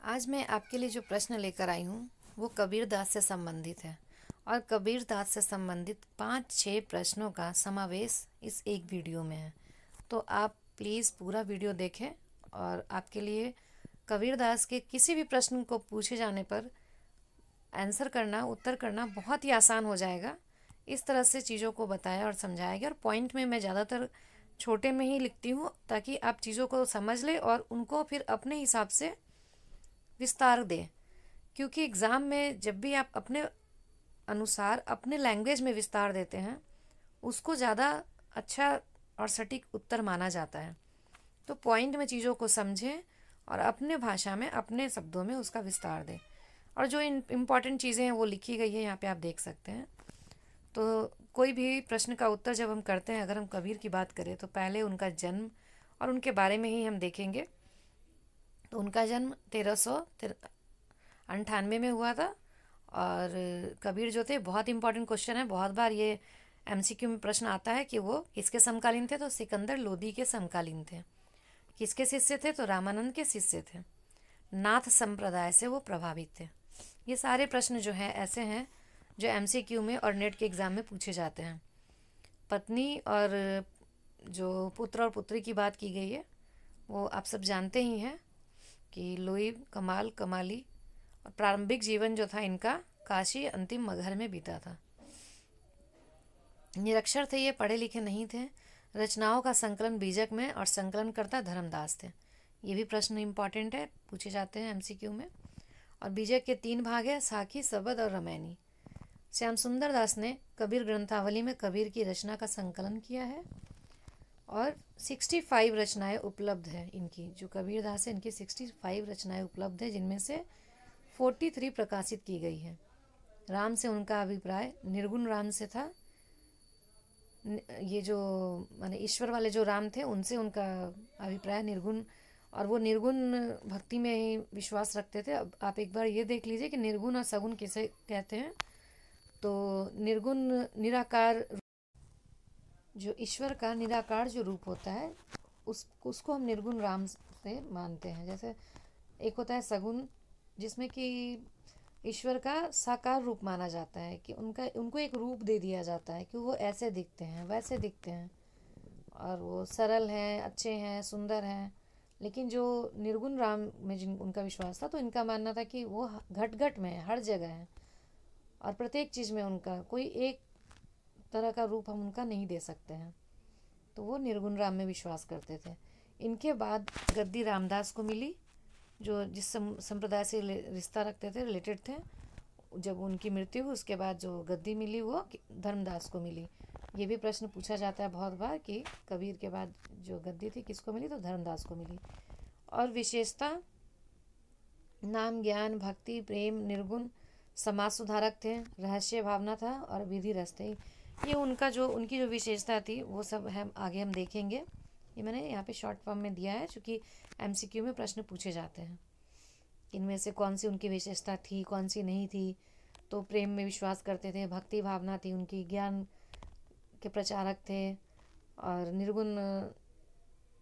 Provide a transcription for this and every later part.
आज मैं आपके लिए जो प्रश्न लेकर आई हूँ वो कबीरदास से संबंधित है और कबीरदास से संबंधित 5-6 प्रश्नों का समावेश इस एक वीडियो में है। तो आप प्लीज़ पूरा वीडियो देखें और आपके लिए कबीरदास के किसी भी प्रश्न को पूछे जाने पर उत्तर करना बहुत ही आसान हो जाएगा। इस तरह से चीज़ों को बताया और समझाया गया और पॉइंट में मैं ज़्यादातर छोटे में ही लिखती हूँ ताकि आप चीज़ों को समझ लें और उनको फिर अपने हिसाब से विस्तार दें। क्योंकि एग्ज़ाम में जब भी आप अपने अनुसार अपने लैंग्वेज में विस्तार देते हैं उसको ज़्यादा अच्छा और सटीक उत्तर माना जाता है। तो पॉइंट में चीज़ों को समझें और अपने भाषा में अपने शब्दों में उसका विस्तार दें। और जो इम्पॉर्टेंट चीज़ें हैं वो लिखी गई है, यहाँ पे आप देख सकते हैं। तो कोई भी प्रश्न का उत्तर जब हम करते हैं, अगर हम कबीर की बात करें तो पहले उनका जन्म और उनके बारे में ही हम देखेंगे। तो उनका जन्म 1398 में हुआ था। और कबीर जो थे, बहुत इंपॉर्टेंट क्वेश्चन है, बहुत बार ये एमसीक्यू में प्रश्न आता है कि वो किसके समकालीन थे। तो सिकंदर लोदी के समकालीन थे। किसके शिष्य थे? तो रामानंद के शिष्य थे। नाथ संप्रदाय से वो प्रभावित थे। ये सारे प्रश्न जो हैं ऐसे हैं जो एमसीक्यू में और नेट के एग्ज़ाम में पूछे जाते हैं। पत्नी और जो पुत्र और पुत्री की बात की गई है वो आप सब जानते ही हैं कि लुई कमाल कमाली। और प्रारंभिक जीवन जो था इनका काशी अंतिम मगहर में बीता था। निरक्षर थे, ये पढ़े लिखे नहीं थे। रचनाओं का संकलन बीजक में और संकलनकर्ता धर्मदास थे। ये भी प्रश्न इंपॉर्टेंट है, पूछे जाते हैं एमसीक्यू में। और बीजक के 3 भाग है, साखी, सबद और रामायणी। श्याम सुंदर दास ने कबीर ग्रंथावली में कबीर की रचना का संकलन किया है और 65 रचनाएं उपलब्ध है इनकी। जो कबीर दास है इनकी 65 रचनाएं उपलब्ध है, जिनमें से 43 प्रकाशित की गई है। राम से उनका अभिप्राय निर्गुण राम से था। ये जो माने ईश्वर वाले जो राम थे उनसे उनका अभिप्राय निर्गुण, और वो निर्गुण भक्ति में ही विश्वास रखते थे। अब आप एक बार ये देख लीजिए कि निर्गुण और सगुण किसे कहते हैं। तो निर्गुण निराकार, जो ईश्वर का निराकार जो रूप होता है उसको हम निर्गुण राम से मानते हैं। जैसे एक होता है सगुण, जिसमें कि ईश्वर का साकार रूप माना जाता है, कि उनको एक रूप दे दिया जाता है कि वो ऐसे दिखते हैं, वैसे दिखते हैं और वो सरल हैं, अच्छे हैं, सुंदर हैं। लेकिन जो निर्गुण राम में जिन उनका विश्वास था, तो इनका मानना था कि वो घट घट में है, हर जगह है और प्रत्येक चीज़ में उनका कोई एक तरह का रूप हम उनका नहीं दे सकते हैं। तो वो निर्गुण राम में विश्वास करते थे। इनके बाद गद्दी रामदास को मिली, जो जिस संप्रदाय से रिश्ता रखते थे, रिलेटेड थे। जब उनकी मृत्यु हुई उसके बाद जो गद्दी मिली वो धर्मदास को मिली। ये भी प्रश्न पूछा जाता है बहुत बार कि कबीर के बाद जो गद्दी थी किसको मिली? तो धर्मदास को मिली। और विशेषता नाम, ज्ञान, भक्ति, प्रेम, निर्गुण, समाज सुधारक थे, रहस्य भावना था और विधि रस थे। ये उनकी जो विशेषता थी वो सब हम आगे देखेंगे। ये मैंने यहाँ पे शॉर्ट फॉर्म में दिया है, चूँकि एमसीक्यू में प्रश्न पूछे जाते हैं। इनमें से कौन सी उनकी विशेषता थी, कौन सी नहीं थी। तो प्रेम में विश्वास करते थे, भक्ति भावना थी उनकी, ज्ञान के प्रचारक थे और निर्गुण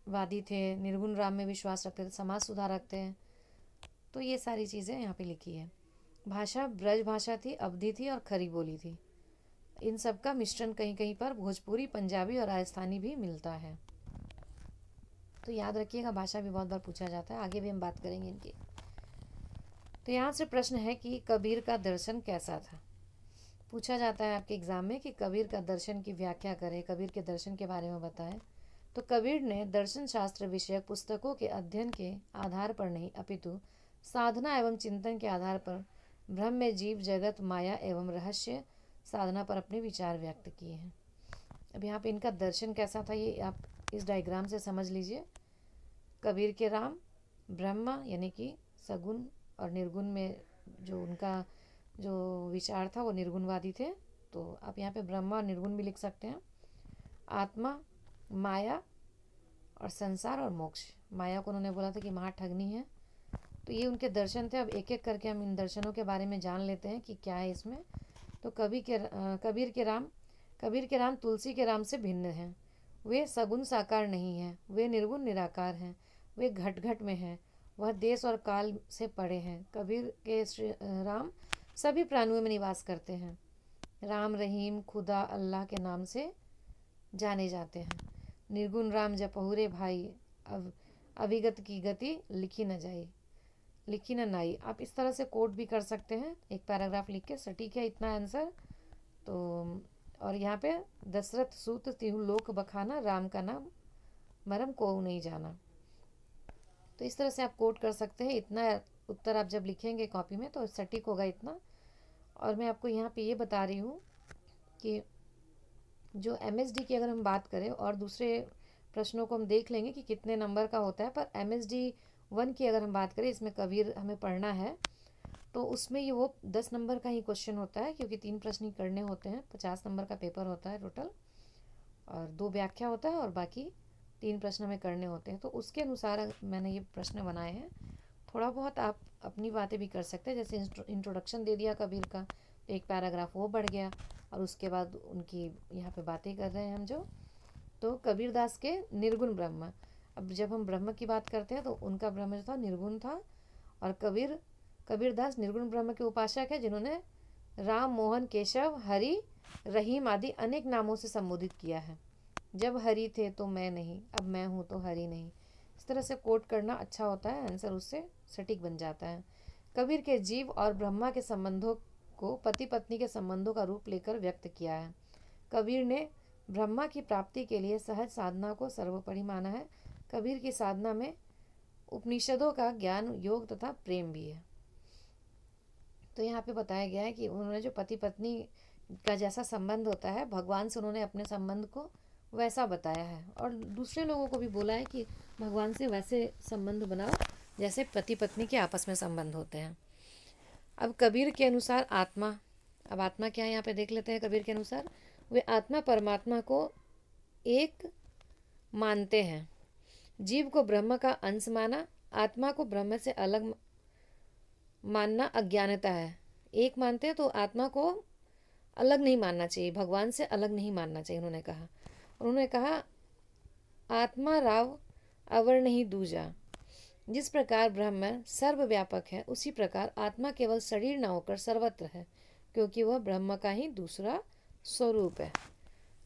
वादी थे, निर्गुण राम में विश्वास रखते थे, समाज सुधारक थे। तो ये सारी चीज़ें यहाँ पे लिखी है। भाषा ब्रज भाषा थी, अवधी थी और खरी बोली थी। इन सब का मिश्रण कहीं कहीं पर भोजपुरी, पंजाबी और राजस्थानी भी मिलता है। तो याद रखिएगा, भाषा भी बहुत बार पूछा जाता है, आगे भी हम बात करेंगे इनकी। तो यहाँ से प्रश्न है कि कबीर का दर्शन कैसा था। पूछा जाता है आपके एग्जाम में कि कबीर का दर्शन की व्याख्या करें, कबीर के दर्शन के बारे में बताएं। तो कबीर ने दर्शन शास्त्र विषयक पुस्तकों के अध्ययन के आधार पर नहीं, अपितु साधना एवं चिंतन के आधार पर ब्रह्म में जीव, जगत, माया एवं रहस्य साधना पर अपने विचार व्यक्त किए हैं। अब यहाँ पे इनका दर्शन कैसा था ये आप इस डायग्राम से समझ लीजिए। कबीर के राम ब्रह्मा यानी कि सगुण और निर्गुण में जो उनका जो विचार था वो निर्गुणवादी थे। तो आप यहाँ पे ब्रह्मा और निर्गुण भी लिख सकते हैं। आत्मा, माया और संसार और मोक्ष। माया को उन्होंने बोला था कि महाठगनी है। तो ये उनके दर्शन थे। अब एक एक करके हम इन दर्शनों के बारे में जान लेते हैं कि क्या है इसमें। तो कबीर के राम तुलसी के राम से भिन्न हैं। वे सगुण साकार नहीं हैं, वे निर्गुण निराकार हैं, वे घट घट में हैं वह देश और काल से परे हैं। कबीर के श्री राम सभी प्राणियों में निवास करते हैं। राम रहीम खुदा अल्लाह के नाम से जाने जाते हैं। निर्गुण राम जपहु रे भाई, अविगत की गति लिखी न जाई, लिखी न नाई। आप इस तरह से कोट भी कर सकते हैं, एक पैराग्राफ लिख के। सटीक है इतना आंसर तो। और यहाँ पे दशरथ सूत तिहु लोक बखाना, राम का नाम मरम को नहीं जाना। तो इस तरह से आप कोट कर सकते हैं। इतना उत्तर आप जब लिखेंगे कॉपी में तो सटीक होगा इतना। और मैं आपको यहाँ पे ये बता रही हूँ कि जो MSD की अगर हम बात करें और दूसरे प्रश्नों को हम देख लेंगे कि कितने नंबर का होता है, पर MSD 1 की अगर हम बात करें, इसमें कबीर हमें पढ़ना है, तो उसमें ये वो 10 नंबर का ही क्वेश्चन होता है, क्योंकि 3 प्रश्न ही करने होते हैं। 50 नंबर का पेपर होता है टोटल, और 2 व्याख्या होता है और बाकी 3 प्रश्न हमें करने होते हैं। तो उसके अनुसार मैंने ये प्रश्न बनाए हैं। थोड़ा बहुत आप अपनी बातें भी कर सकते हैं, जैसे इंट्रोडक्शन दे दिया कबीर का, तो एक पैराग्राफ वो बढ़ गया, और उसके बाद उनकी यहाँ पे बातें कर रहे हैं हम जो। तो कबीर दास के निर्गुण ब्रह्म, अब जब हम ब्रह्म की बात करते हैं तो उनका ब्रह्म जो था निर्गुण था, और कबीर दास निर्गुण ब्रह्म के उपासक है, जिन्होंने राम मोहन केशव हरि रहीम आदि अनेक नामों से संबोधित किया है। जब हरि थे तो मैं नहीं, अब मैं हूँ तो हरि नहीं। इस तरह से कोट करना अच्छा होता है, आंसर उससे सटीक बन जाता है। कबीर के जीव और ब्रह्मा के संबंधों को पति पत्नी के संबंधों का रूप लेकर व्यक्त किया है। कबीर ने ब्रह्मा की प्राप्ति के लिए सहज साधना को सर्वोपरि माना है। कबीर की साधना में उपनिषदों का ज्ञान, योग तथा प्रेम भी है। तो यहाँ पे बताया गया है कि उन्होंने जो पति पत्नी का जैसा संबंध होता है, भगवान से उन्होंने अपने संबंध को वैसा बताया है, और दूसरे लोगों को भी बोला है कि भगवान से वैसे संबंध बनाओ जैसे पति पत्नी के आपस में संबंध होते हैं। अब कबीर के अनुसार आत्मा, अब आत्मा क्या है यहाँ पे देख लेते हैं। कबीर के अनुसार वे आत्मा परमात्मा को एक मानते हैं। जीव को ब्रह्म का अंश माना, आत्मा को ब्रह्म से अलग मानना अज्ञानता है। एक मानते हैं तो आत्मा को अलग नहीं मानना चाहिए, भगवान से अलग नहीं मानना चाहिए उन्होंने कहा। उन्होंने कहा आत्मा राव अवर नहीं दूजा। जिस प्रकार ब्रह्म सर्वव्यापक है, उसी प्रकार आत्मा केवल शरीर न होकर सर्वत्र है, क्योंकि वह ब्रह्म का ही दूसरा स्वरूप है।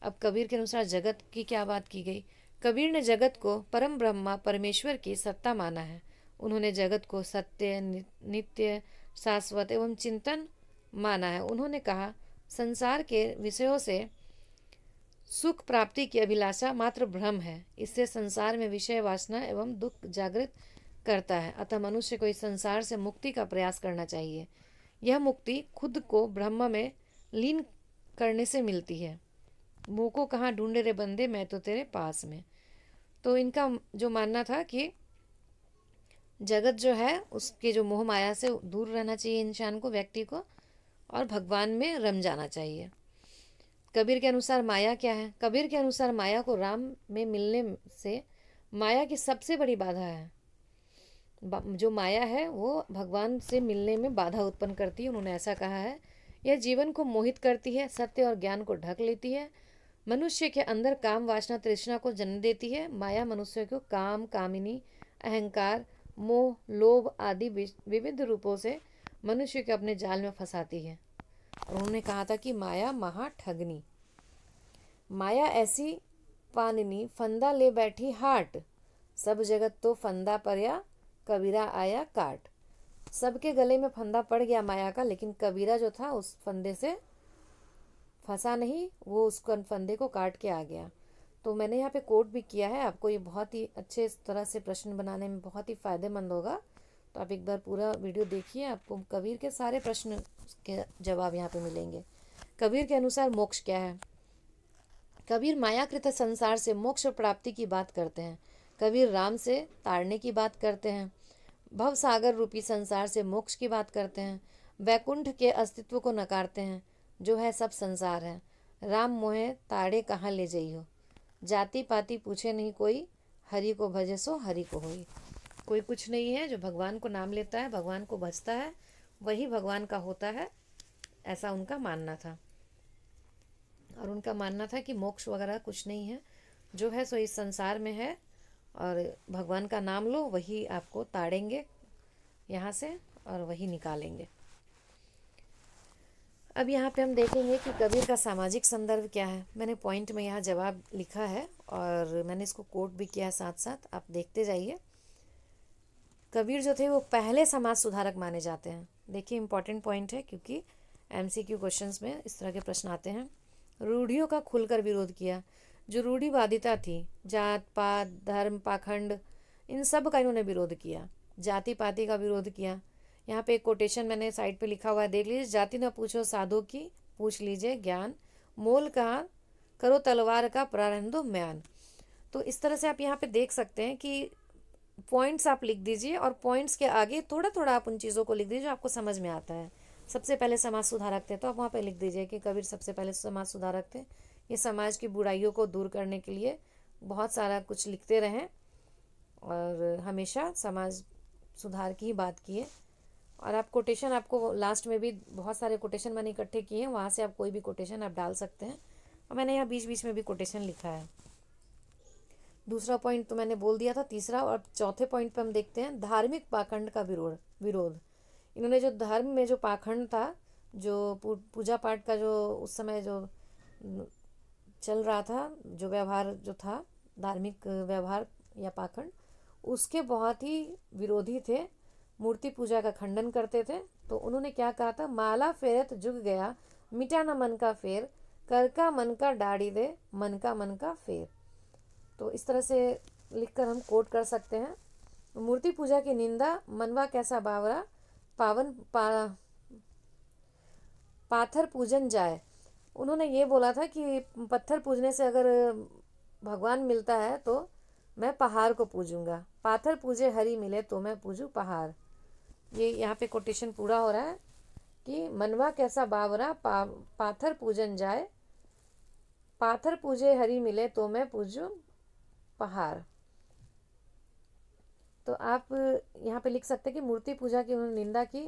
अब कबीर के अनुसार जगत की क्या बात की गई। कबीर ने जगत को परम ब्रह्मा परमेश्वर की सत्ता माना है। उन्होंने जगत को सत्य, नित्य, शाश्वत एवं चिंतन माना है। उन्होंने कहा संसार के विषयों से सुख प्राप्ति की अभिलाषा मात्र भ्रम है। इससे संसार में विषय वासना एवं दुख जागृत करता है। अतः मनुष्य को इस संसार से मुक्ति का प्रयास करना चाहिए। यह मुक्ति खुद को ब्रह्म में लीन करने से मिलती है। मुँह को कहाँ ढूंढे रे बंदे, मैं तो तेरे पास में। तो इनका जो मानना था कि जगत जो है उसके जो मोह माया से दूर रहना चाहिए इंसान को, व्यक्ति को, और भगवान में रम जाना चाहिए। कबीर के अनुसार माया क्या है। कबीर के अनुसार माया को राम में मिलने से माया की सबसे बड़ी बाधा है। जो माया है वो भगवान से मिलने में बाधा उत्पन्न करती है। उन्होंने ऐसा कहा है, यह जीवन को मोहित करती है, सत्य और ज्ञान को ढक लेती है, मनुष्य के अंदर काम वासना तृष्णा को जन्म देती है। माया मनुष्य को काम, कामिनी, अहंकार, मोह, लोभ आदि विविध रूपों से मनुष्य को अपने जाल में फंसाती है। और उन्होंने कहा था कि माया महा ठगनी, माया ऐसी पाननी, फंदा ले बैठी हाट, सब जगत तो फंदा परया, कबीरा आया काट। सबके गले में फंदा पड़ गया माया का, लेकिन कबीरा जो था उस फंदे से फंसा नहीं, वो उस फंदे को काट के आ गया। तो मैंने यहाँ पे कोट भी किया है आपको। ये बहुत ही अच्छे इस तरह से प्रश्न बनाने में बहुत ही फायदेमंद होगा। तो आप एक बार पूरा वीडियो देखिए, आपको कबीर के सारे प्रश्न के जवाब यहाँ पे मिलेंगे। कबीर के अनुसार मोक्ष क्या है। कबीर मायाकृत संसार से मोक्ष प्राप्ति की बात करते हैं। कबीर राम से तारने की बात करते हैं। भव सागर रूपी संसार से मोक्ष की बात करते हैं। वैकुंठ के अस्तित्व को नकारते हैं, जो है सब संसार है। राम मोहे ताड़े कहाँ ले जइयो, जाति पाति पूछे नहीं कोई, हरि को भजे सो हरि को होई। कोई कुछ नहीं है, जो भगवान को नाम लेता है, भगवान को भजता है, वही भगवान का होता है, ऐसा उनका मानना था। और उनका मानना था कि मोक्ष वगैरह कुछ नहीं है, जो है सो इस संसार में है, और भगवान का नाम लो, वही आपको ताड़ेंगे यहाँ से और वही निकालेंगे। अब यहाँ पे हम देखेंगे कि कबीर का सामाजिक संदर्भ क्या है। मैंने पॉइंट में यहाँ जवाब लिखा है और मैंने इसको कोट भी किया है साथ साथ, आप देखते जाइए। कबीर जो थे वो पहले समाज सुधारक माने जाते हैं। देखिए इंपॉर्टेंट पॉइंट है, क्योंकि एमसीक्यू क्वेश्चंस में इस तरह के प्रश्न आते हैं। रूढ़ियों का खुलकर विरोध किया। जो रूढ़िवादिता थी, जात पात धर्म पाखंड, इन सब का इन्होंने विरोध किया। जाति पाति का विरोध किया। यहाँ पे एक कोटेशन मैंने साइड पे लिखा हुआ है, देख लीजिए। जाति न पूछो साधु की, पूछ लीजिए ज्ञान, मोल कहाँ करो तलवार का प्रारंभो म्यान। तो इस तरह से आप यहाँ पे देख सकते हैं कि पॉइंट्स आप लिख दीजिए और पॉइंट्स के आगे थोड़ा थोड़ा आप उन चीज़ों को लिख दीजिए जो आपको समझ में आता है। सबसे पहले समाज सुधारक थे, तो आप वहाँ पे लिख दीजिए कि कबीर सबसे पहले समाज सुधारक थे। ये समाज की बुराइयों को दूर करने के लिए बहुत सारा कुछ लिखते रहें और हमेशा समाज सुधार की ही बात किए। और आप कोटेशन, आपको लास्ट में भी बहुत सारे कोटेशन मैंने इकट्ठे किए हैं, वहाँ से आप कोई भी कोटेशन आप डाल सकते हैं। और मैंने यहाँ बीच बीच में भी कोटेशन लिखा है। दूसरा पॉइंट तो मैंने बोल दिया था। तीसरा और चौथे पॉइंट पे हम देखते हैं धार्मिक पाखंड का विरोध। इन्होंने जो धर्म में जो पाखंड था, जो पूजा पाठ का जो उस समय जो चल रहा था, जो व्यवहार जो था, धार्मिक व्यवहार या पाखंड, उसके बहुत ही विरोधी थे। मूर्ति पूजा का खंडन करते थे। तो उन्होंने क्या कहा था, माला फेरत जुग गया, मिटा न मन का फेर, कर का मन का डाड़ी दे, मन का फेर। तो इस तरह से लिखकर हम कोट कर सकते हैं। मूर्ति पूजा की निंदा, मनवा कैसा बावरा, पाथर पूजन जाए। उन्होंने ये बोला था कि पत्थर पूजने से अगर भगवान मिलता है तो मैं पहाड़ को पूजूंगा, पाथर पूजे हरि मिले तो मैं पूजूं पहाड़। ये यहाँ पे कोटेशन पूरा हो रहा है कि मनवा कैसा बावरा, पाथर पूजन जाए, पाथर पूजे हरि मिले तो मैं पूजूं पहाड़। तो आप यहाँ पे लिख सकते हैं कि मूर्ति पूजा की उन्होंने निंदा की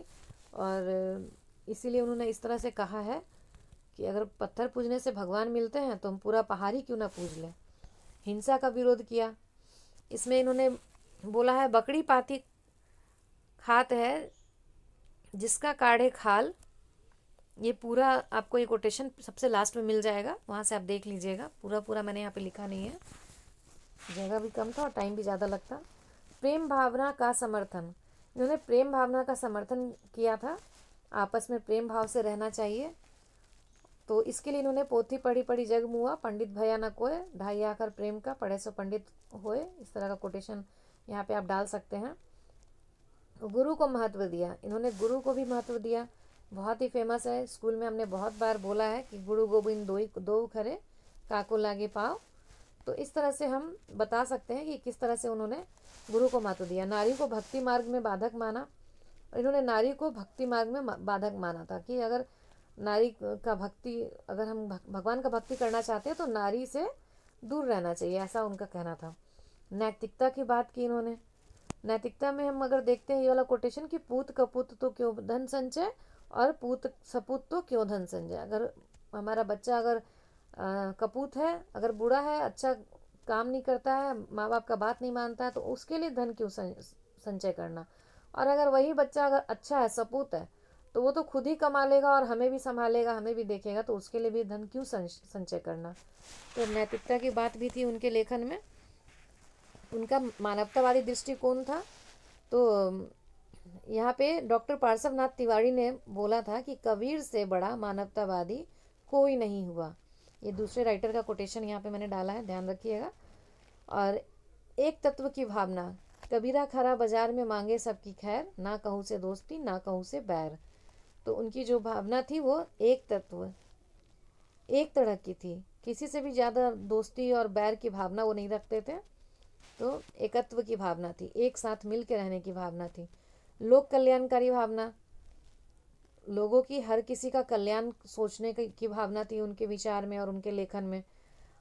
और इसीलिए उन्होंने इस तरह से कहा है कि अगर पत्थर पूजने से भगवान मिलते हैं तो हम पूरा पहाड़ ही क्यों ना पूज लें। हिंसा का विरोध किया। इसमें इन्होंने बोला है, बकरी पाती खात है जिसका काढ़े खाल। ये पूरा आपको ये कोटेशन सबसे लास्ट में मिल जाएगा, वहाँ से आप देख लीजिएगा। पूरा मैंने यहाँ पे लिखा नहीं है, जगह भी कम था और टाइम भी ज़्यादा लगता। प्रेम भावना का समर्थन। इन्होंने प्रेम भावना का समर्थन किया था, आपस में प्रेम भाव से रहना चाहिए। तो इसके लिए इन्होंने पोथी पढ़ी पढ़ी जग मुआ, पंडित भया न कोय, ढाई आकर प्रेम का पढ़े सो पंडित होए। इस तरह का कोटेशन यहाँ पे आप डाल सकते हैं। गुरु को महत्व दिया। इन्होंने गुरु को भी महत्व दिया, बहुत ही फेमस है। स्कूल में हमने बहुत बार बोला है कि गुरु गोविंद दो खरे, काको लागे पाओ। तो इस तरह से हम बता सकते हैं कि किस तरह से उन्होंने गुरु को महत्व दिया। नारी को भक्ति मार्ग में बाधक माना। इन्होंने नारी को भक्ति मार्ग में बाधक माना था कि अगर नारी का भक्ति, अगर हम भगवान का भक्ति करना चाहते हैं तो नारी से दूर रहना चाहिए, ऐसा उनका कहना था। नैतिकता की बात की इन्होंने। नैतिकता में हम अगर देखते हैं ये वाला कोटेशन कि पूत कपूत तो क्यों धन संचय और पूत सपूत तो क्यों धन संचय। अगर हमारा बच्चा अगर कपूत है, अगर बूढ़ा है, अच्छा काम नहीं करता है, माँ बाप का बात नहीं मानता है, तो उसके लिए धन क्यों संचय करना। और अगर वही बच्चा अगर अच्छा है, सपूत है, तो वो तो खुद ही कमा लेगा और हमें भी संभालेगा, हमें भी देखेगा, तो उसके लिए भी धन क्यों संचय करना। तो नैतिकता की बात भी थी उनके लेखन में। उनका मानवतावादी दृष्टिकोण था। तो यहाँ पे डॉक्टर पार्श्वनाथ तिवारी ने बोला था कि कबीर से बड़ा मानवतावादी कोई नहीं हुआ। ये दूसरे राइटर का कोटेशन यहाँ पे मैंने डाला है, ध्यान रखिएगा। और एक तत्व की भावना। कबीरा खरा बाजार में मांगे सबकी खैर, ना कहूँ से दोस्ती ना कहूँ से बैर। तो उनकी जो भावना थी वो एक तत्व, एक तरह की थी। किसी से भी ज़्यादा दोस्ती और बैर की भावना वो नहीं रखते थे। तो एकत्व की भावना थी, एक साथ मिल के रहने की भावना थी। लोक कल्याणकारी भावना, लोगों की हर किसी का कल्याण सोचने की भावना थी उनके विचार में और उनके लेखन में।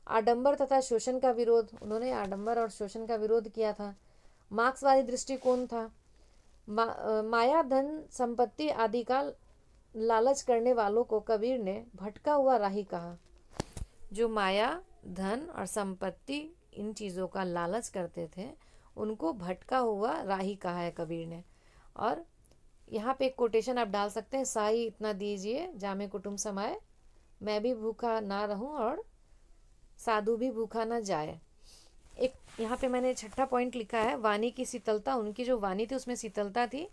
आडंबर तथा शोषण का विरोध, उन्होंने आडंबर और शोषण का विरोध किया था। मार्क्सवादी दृष्टिकोण था। माया धन संपत्ति आदि का लालच करने वालों को कबीर ने भटका हुआ राही कहा। जो माया धन और संपत्ति इन चीज़ों का लालच करते थे उनको भटका हुआ राही कहा है कबीर ने। और यहाँ पे एक कोटेशन आप डाल सकते हैं, साई इतना दीजिए जामे कुटुम्ब समाए, मैं भी भूखा ना रहूं और साधु भी भूखा ना जाए। एक यहाँ पे मैंने छठा पॉइंट लिखा है, वाणी की शीतलता। उनकी जो वाणी थी उसमें शीतलता थी।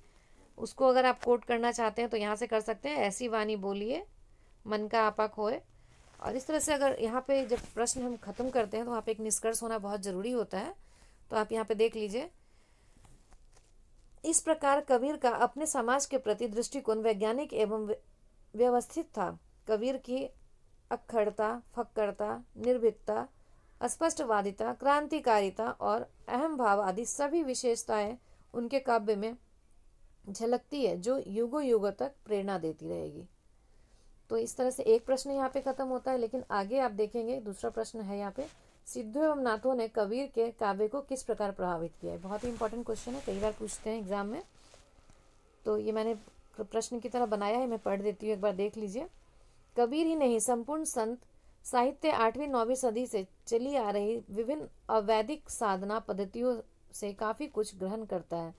उसको अगर आप कोट करना चाहते हैं तो यहाँ से कर सकते हैं, ऐसी वाणी बोलिए मन का आपा खोए। और इस तरह से अगर यहाँ पे जब प्रश्न हम खत्म करते हैं तो वहाँ पे एक निष्कर्ष होना बहुत ज़रूरी होता है। तो आप यहाँ पे देख लीजिए, इस प्रकार कबीर का अपने समाज के प्रति दृष्टिकोण वैज्ञानिक एवं व्यवस्थित था। कबीर की अक्खड़ता, फक्कड़ता, निर्भीकता, अस्पष्टवादिता, क्रांतिकारिता और अहम भाव आदि सभी विशेषताएं उनके काव्य में झलकती है, जो युगों युगों तक प्रेरणा देती रहेगी। तो इस तरह से एक प्रश्न यहाँ पे खत्म होता है, लेकिन आगे आप देखेंगे दूसरा प्रश्न है यहाँ पे, सिद्धों एवं नाथों ने कबीर के काव्य को किस प्रकार प्रभावित किया है। बहुत ही इंपॉर्टेंट क्वेश्चन है, कई बार पूछते हैं एग्जाम में। तो ये मैंने प्रश्न की तरह बनाया है, मैं पढ़ देती हूँ, एक बार देख लीजिए। कबीर ही नहीं, संपूर्ण संत साहित्य 8वीं-9वीं सदी से चली आ रही विभिन्न अवैदिक साधना पद्धतियों से काफ़ी कुछ ग्रहण करता है,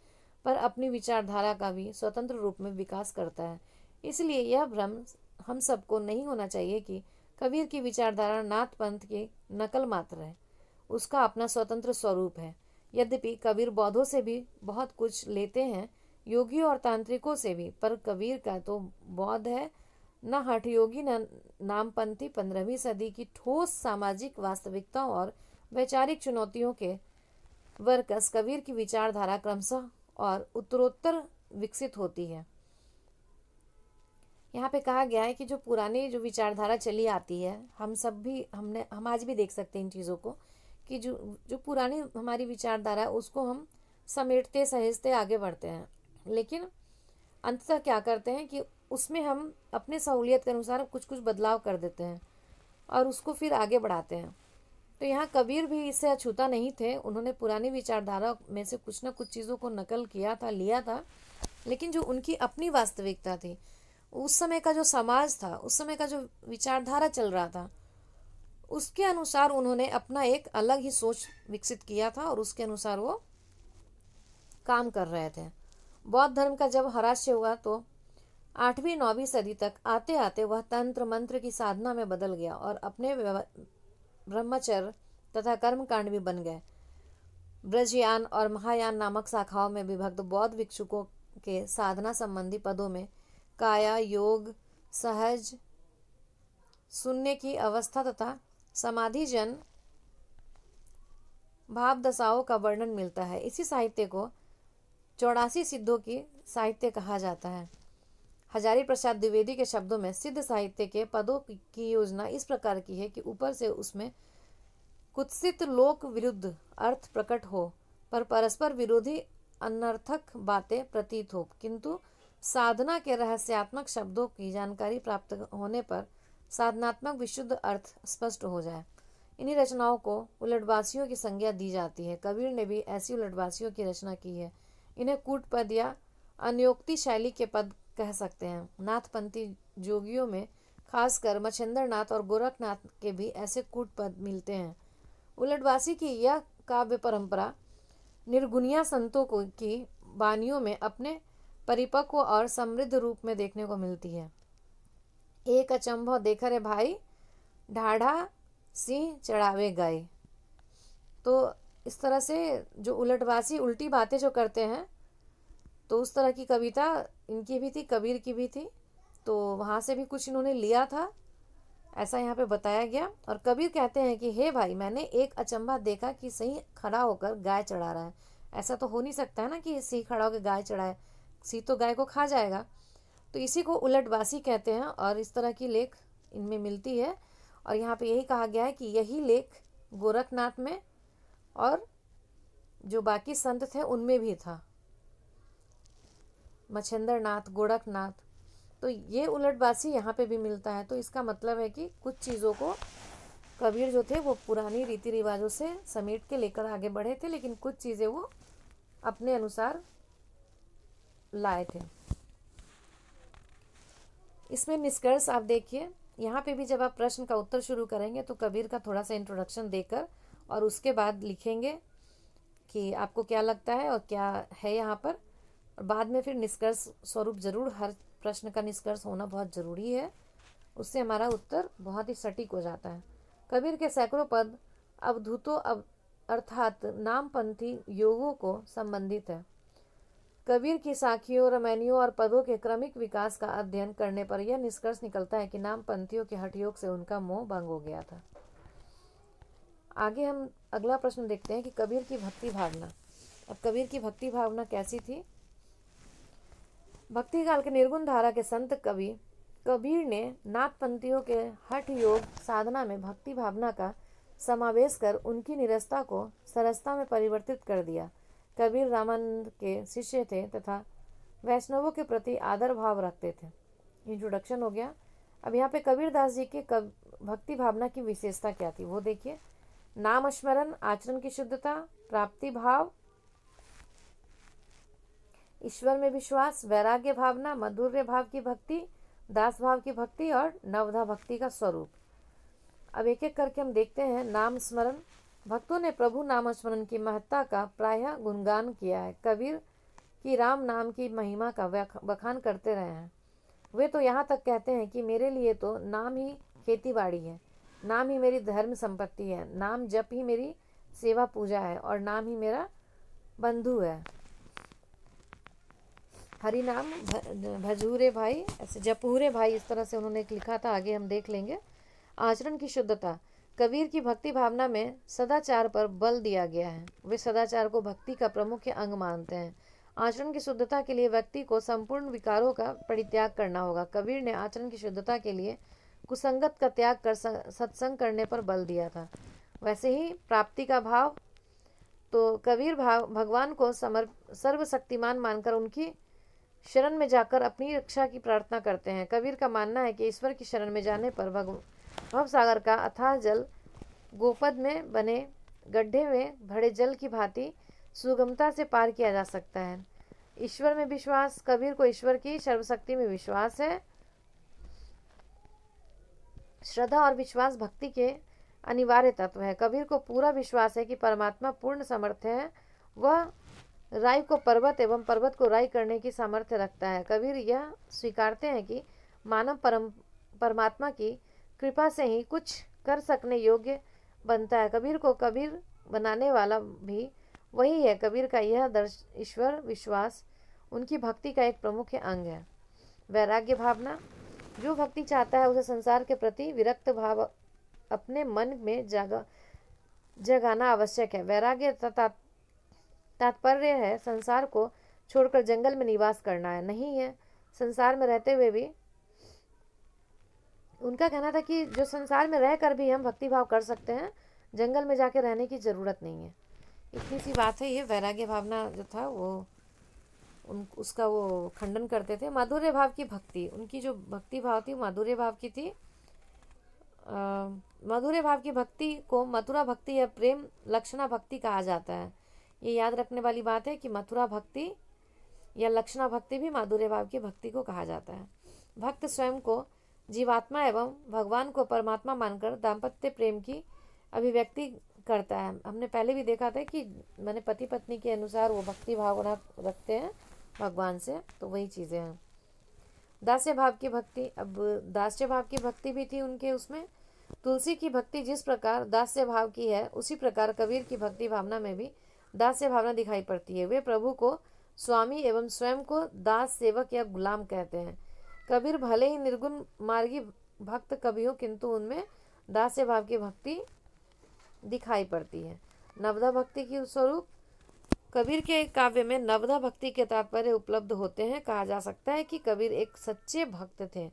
पर अपनी विचारधारा का भी स्वतंत्र रूप में विकास करता है। इसलिए यह भ्रम हम सबको नहीं होना चाहिए कि कबीर की विचारधारा नाथ पंथ की नकल मात्र है, उसका अपना स्वतंत्र स्वरूप है। यद्यपि कबीर बौद्धों से भी बहुत कुछ लेते हैं, योगियों और तांत्रिकों से भी, पर कबीर का तो बौद्ध है न हठयोगी न नामपंथी। 15वीं सदी की ठोस सामाजिक वास्तविकताओं और वैचारिक चुनौतियों के वर्कस कबीर की विचारधारा क्रमशः और उत्तरोत्तर विकसित होती है। यहाँ पे कहा गया है कि जो पुरानी जो विचारधारा चली आती है, हम आज भी देख सकते हैं इन चीज़ों को, कि जो पुरानी हमारी विचारधारा है उसको हम समेटते सहेजते आगे बढ़ते हैं, लेकिन अंततः क्या करते हैं कि उसमें हम अपने सहूलियत के अनुसार कुछ कुछ बदलाव कर देते हैं और उसको फिर आगे बढ़ाते हैं। तो यहाँ कबीर भी इससे अछूता नहीं थे, उन्होंने पुरानी विचारधारा में से कुछ न कुछ चीज़ों को नकल किया था, लिया था, लेकिन जो उनकी अपनी वास्तविकता थी, उस समय का जो समाज था, उस समय का जो विचारधारा चल रहा था, उसके अनुसार उन्होंने अपना एक अलग ही सोच विकसित किया था और उसके अनुसार वो काम कर रहे थे। बौद्ध धर्म का जब ह्रास्य हुआ तो 8वीं-9वीं सदी तक आते आते वह तंत्र मंत्र की साधना में बदल गया और अपने ब्रह्मचर्य तथा कर्मकांड भी बन गए। ब्रजयान और महायान नामक शाखाओं में विभक्त बौद्ध भिक्षुकों के साधना संबंधी पदों में काया योग, सहज सुनने की अवस्था तथा समाधिजन भाव दशाओं का वर्णन मिलता है। इसी साहित्य को 84 सिद्धों की साहित्य कहा जाता है। हजारी प्रसाद द्विवेदी के शब्दों में सिद्ध साहित्य के पदों की योजना इस प्रकार की है कि ऊपर से उसमें कुत्सित लोक विरुद्ध अर्थ प्रकट हो, पर परस्पर विरोधी अनर्थक बातें प्रतीत हो, किंतु साधना के रहस्यात्मक शब्दों की जानकारी प्राप्त होने पर साधनात्मक विशुद्ध अर्थ स्पष्ट हो जाए। इन्हीं रचनाओं को उलटवासियों की संज्ञा दी जाती है। कबीर ने भी ऐसी उलटवासियों की रचना की है। इन्हें कूट पद या अन्योक्ति शैली के पद कह सकते हैं। नाथपंथी जोगियों में खासकर मच्छिंद्र नाथ और गोरखनाथ के भी ऐसे कूट पद मिलते हैं। उलटवासी की यह काव्य परंपरा निर्गुणिया संतों को की वाणियों में अपने परिपक्व और समृद्ध रूप में देखने को मिलती है। एक अचंभव देखा रे भाई, ढाढ़ा सिंह चढ़ावे गाय। तो इस तरह से जो उलटवासी उल्टी बातें जो करते हैं, तो उस तरह की कविता इनकी भी थी, कबीर की भी थी। तो वहाँ से भी कुछ इन्होंने लिया था, ऐसा यहाँ पे बताया गया। और कबीर कहते हैं कि हे भाई, मैंने एक अचंभा देखा कि सिंह खड़ा होकर गाय चढ़ा रहा है। ऐसा तो हो नहीं सकता है ना कि सिंह खड़ा होकर गाय चढ़ाए, सिंह तो गाय को खा जाएगा। तो इसी को उलटवासी कहते हैं और इस तरह की लेख इनमें मिलती है। और यहाँ पे यही कहा गया है कि यही लेख गोरखनाथ में और जो बाकी संत थे उनमें भी था, मच्छिंद्र नाथ, गोरखनाथ। तो ये उलटवासी यहाँ पे भी मिलता है। तो इसका मतलब है कि कुछ चीज़ों को कबीर जो थे वो पुरानी रीति रिवाजों से समेट के लेकर आगे बढ़े थे, लेकिन कुछ चीज़ें वो अपने अनुसार लाए थे। इसमें निष्कर्ष आप देखिए, यहाँ पे भी जब आप प्रश्न का उत्तर शुरू करेंगे तो कबीर का थोड़ा सा इंट्रोडक्शन देकर और उसके बाद लिखेंगे कि आपको क्या लगता है और क्या है यहाँ पर, और बाद में फिर निष्कर्ष स्वरूप जरूर हर प्रश्न का निष्कर्ष होना बहुत ज़रूरी है, उससे हमारा उत्तर बहुत ही सटीक हो जाता है। कबीर के सैकड़ों पद अवधूतों अर्थात नामपंथी योगों को संबंधित है। कबीर की साखियों, रमैनियों और पदों के क्रमिक विकास का अध्ययन करने पर यह निष्कर्ष निकलता है कि नामपंथियों के हठयोग से उनका मोह भंग हो गया था। आगे हम अगला प्रश्न देखते हैं कि कबीर की भक्ति भावना। अब कबीर की भक्ति भावना कैसी थी? भक्ति काल के निर्गुण धारा के संत कबीर ने नाथपंथियों के हठ योग साधना में भक्ति भावना का समावेश कर उनकी निरस्ता को सरसता में परिवर्तित कर दिया। कबीर रामानंद के शिष्य थे तथा वैष्णवों के प्रति आदर भाव रखते थे। इंट्रोडक्शन हो गया। अब यहाँ पे कबीर दास जी के भक्ति भावना की विशेषता क्या थी वो देखिए। नाम स्मरण, आचरण की शुद्धता, प्राप्ति भाव, ईश्वर में विश्वास, वैराग्य भावना, माधुर्य भाव की भक्ति, दास भाव की भक्ति और नवधा भक्ति का स्वरूप। अब एक एक करके हम देखते हैं। नाम स्मरण, भक्तों ने प्रभु नाम स्मरण की महत्ता का प्रायः गुणगान किया है। कबीर की राम नाम की महिमा का बखान करते रहे हैं। वे तो यहाँ तक कहते हैं कि मेरे लिए तो नाम ही खेती बाड़ी है, नाम ही मेरी धर्म संपत्ति है, नाम जप ही मेरी सेवा पूजा है और नाम ही मेरा बंधु है। हरि नाम भजूरे भाई, ऐसे जपूरे भाई, इस तरह से उन्होंने एक लिखा था, आगे हम देख लेंगे। आचरण की शुद्धता, कबीर की भक्ति भावना में सदाचार पर बल दिया गया है। वे सदाचार को भक्ति का प्रमुख अंग मानते हैं। आचरण की शुद्धता के लिए व्यक्ति को संपूर्ण विकारों का परित्याग करना होगा। कबीर ने आचरण की शुद्धता के लिए कुसंगत का त्याग कर सत्संग करने पर बल दिया था। वैसे ही प्राप्ति का भाव, तो कबीर भगवान को सर्वशक्तिमान मानकर उनकी शरण में जाकर अपनी रक्षा की प्रार्थना करते हैं। कबीर का मानना है कि ईश्वर की शरण में जाने पर भव सागर का अथाह जल गोपद में बने गड्ढे में भरे जल की भांति सुगमता से पार किया जा सकता है। ईश्वर में विश्वास, कबीर को ईश्वर की सर्वशक्ति में विश्वास है। श्रद्धा और विश्वास भक्ति के अनिवार्य तत्व है। कबीर को पूरा विश्वास है कि परमात्मा पूर्ण समर्थ है। वह राई को पर्वत एवं पर्वत को राई करने की सामर्थ्य रखता है। कबीर यह स्वीकारते हैं कि मानव परमात्मा की कृपा से ही कुछ कर सकने योग्य बनता है। कबीर को कबीर बनाने वाला भी वही है। कबीर का यह ईश्वर विश्वास उनकी भक्ति का एक प्रमुख अंग है। वैराग्य भावना, जो भक्ति चाहता है उसे संसार के प्रति विरक्त भाव अपने मन में जगाना आवश्यक है। वैराग्य तात्पर्य है संसार को छोड़कर जंगल में निवास करना है, नहीं है संसार में रहते हुए भी। उनका कहना था कि जो संसार में रहकर भी हम भक्ति भाव कर सकते हैं, जंगल में जाके रहने की ज़रूरत नहीं है। इतनी सी बात है। ये वैराग्य भावना जो था वो उसका वो खंडन करते थे। माधुर्य भाव की भक्ति, उनकी जो भक्ति भाव थी माधुर्य भाव की थी। माधुर्य भाव की भक्ति को मथुरा भक्ति या प्रेम लक्षणा भक्ति कहा जाता है। ये याद रखने वाली बात है कि मथुरा भक्ति या लक्षणा भक्ति भी माधुर्य भाव की भक्ति को कहा जाता है। भक्त स्वयं को जीवात्मा एवं भगवान को परमात्मा मानकर दाम्पत्य प्रेम की अभिव्यक्ति करता है। हमने पहले भी देखा था कि मैंने पति पत्नी के अनुसार वो भक्ति भावना रखते हैं भगवान से, तो वही चीज़ें हैं। दास्य भाव की भक्ति, अब दास्य भाव की भक्ति भी थी उनके उसमें। तुलसी की भक्ति जिस प्रकार दास्य भाव की है, उसी प्रकार कबीर की भक्ति भावना में भी दास्य भावना दिखाई पड़ती है। वे प्रभु को स्वामी एवं स्वयं को दास, सेवक या गुलाम कहते हैं। कबीर भले ही निर्गुण मार्गी भक्त कवि हो, किंतु उनमें दास्य भाव की भक्ति दिखाई पड़ती है। नवधा भक्ति की स्वरूप, कबीर के काव्य में नवधा भक्ति के तात्पर्य उपलब्ध होते हैं। कहा जा सकता है कि कबीर एक सच्चे भक्त थे।